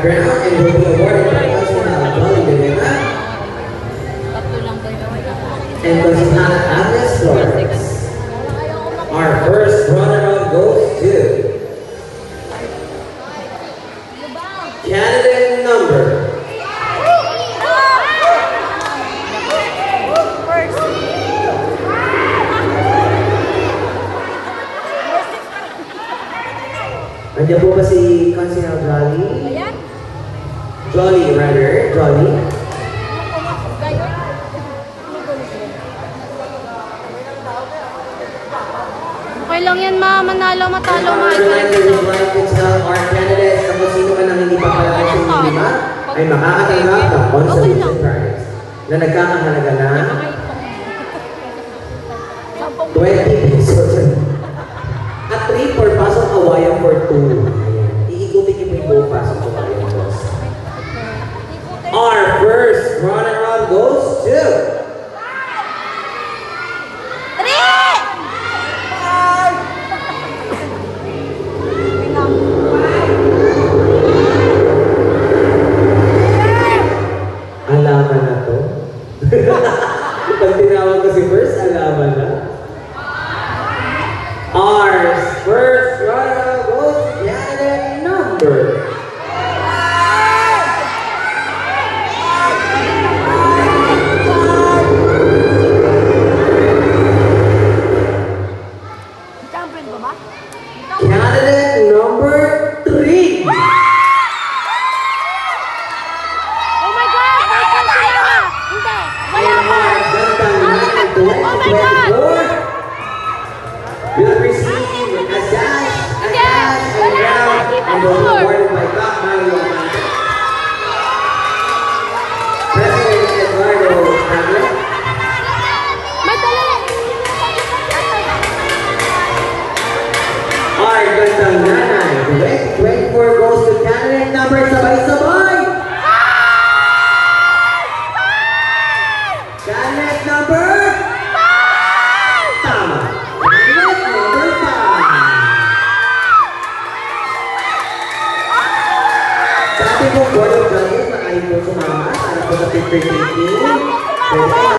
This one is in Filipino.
crown and will be awarded by Consuela Dolly de Vena and Consuela Agnes Flores. Our first runner-up goes to candidate number Nandiyan po ba si Consuela Jolly? Jolly, rather. Jolly. Okay lang yan, ma. Manalo, matalo, ma. Would like to tell our candidates na kung sino man ang hindi pa pala sa lima ay makakatanggap ng consolation prize na nagkakahalaga na 20 pesos. At 3 for pasok kawayan for 2. Ayan. Iikutin niyo po yung buong pasok kawayan, boss. Our first runner-up goes to alaman na to. Pag tinawag ko si first, alaman na. Our first runner goes candidate number candidate number 3. Oh my God! Nasaan sila? Hindi! Wala pa! Oh my God! Will receive a dash, and will be awarded